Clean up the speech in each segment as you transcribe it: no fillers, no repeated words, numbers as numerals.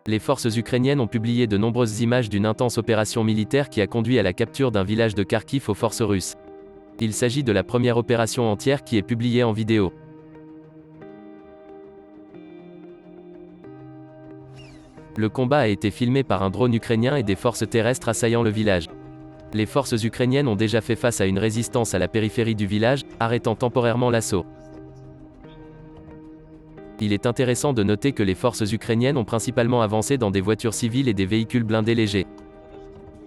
Les forces ukrainiennes ont publié de nombreuses images d'une intense opération militaire qui a conduit à la capture d'un village de Kharkiv aux forces russes. Il s'agit de la première opération entière qui est publiée en vidéo. Le combat a été filmé par un drone ukrainien et des forces terrestres assaillant le village. Les forces ukrainiennes ont déjà fait face à une résistance à la périphérie du village, arrêtant temporairement l'assaut. Il est intéressant de noter que les forces ukrainiennes ont principalement avancé dans des voitures civiles et des véhicules blindés légers.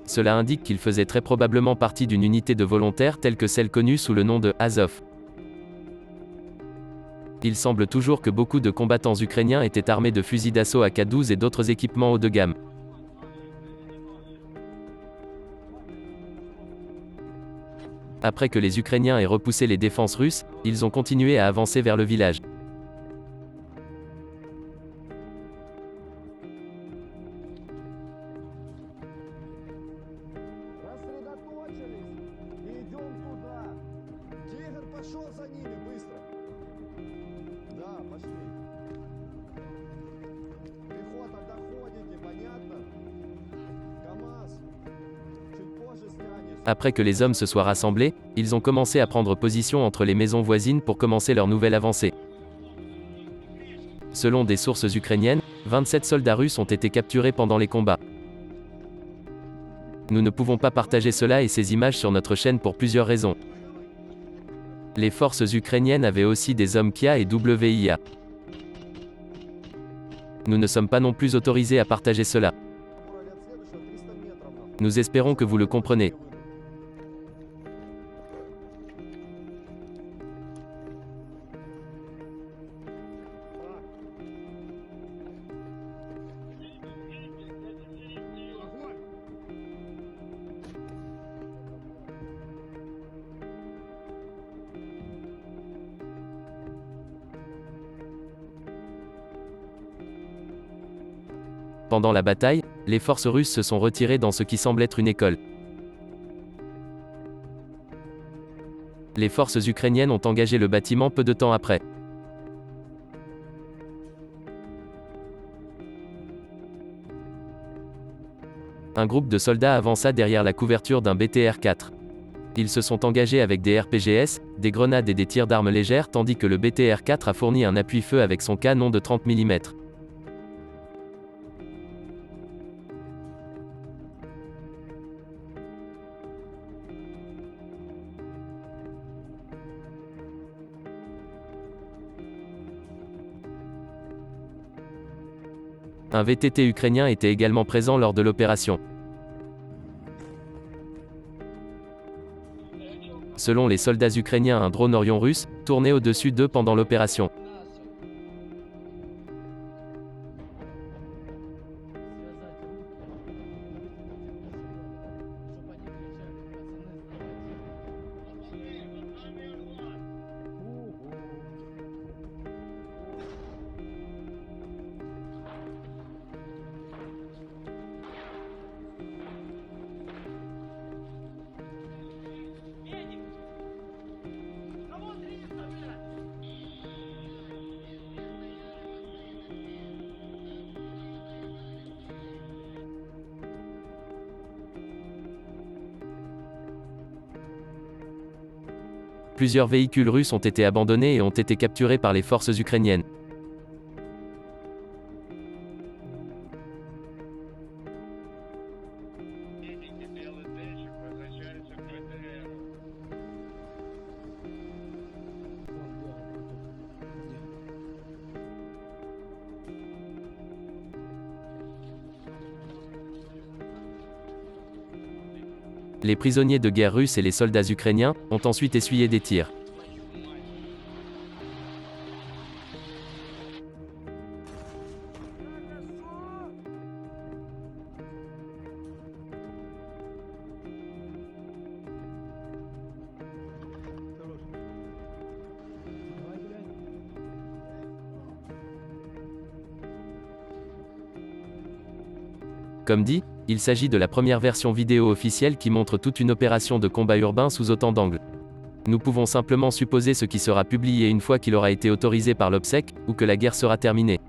Cela indique qu'ils faisaient très probablement partie d'une unité de volontaires telle que celle connue sous le nom de Azov. Il semble toujours que beaucoup de combattants ukrainiens étaient armés de fusils d'assaut AK-12 et d'autres équipements haut de gamme. Après que les Ukrainiens aient repoussé les défenses russes, ils ont continué à avancer vers le village. Après que les hommes se soient rassemblés, ils ont commencé à prendre position entre les maisons voisines pour commencer leur nouvelle avancée. Selon des sources ukrainiennes, 27 soldats russes ont été capturés pendant les combats. Nous ne pouvons pas partager cela et ces images sur notre chaîne pour plusieurs raisons. Les forces ukrainiennes avaient aussi des hommes KIA et WIA. Nous ne sommes pas non plus autorisés à partager cela. Nous espérons que vous le comprenez. Pendant la bataille, les forces russes se sont retirées dans ce qui semble être une école. Les forces ukrainiennes ont engagé le bâtiment peu de temps après. Un groupe de soldats avança derrière la couverture d'un BTR-4. Ils se sont engagés avec des RPGS, des grenades et des tirs d'armes légères tandis que le BTR-4 a fourni un appui-feu avec son canon de 30 mm. Un VTT ukrainien était également présent lors de l'opération. Selon les soldats ukrainiens, un drone Orion russe tournait au-dessus d'eux pendant l'opération. Plusieurs véhicules russes ont été abandonnés et ont été capturés par les forces ukrainiennes. Les prisonniers de guerre russes et les soldats ukrainiens ont ensuite essuyé des tirs. Comme dit, il s'agit de la première version vidéo officielle qui montre toute une opération de combat urbain sous autant d'angles. Nous pouvons simplement supposer ce qui sera publié une fois qu'il aura été autorisé par l'OPSEC, ou que la guerre sera terminée.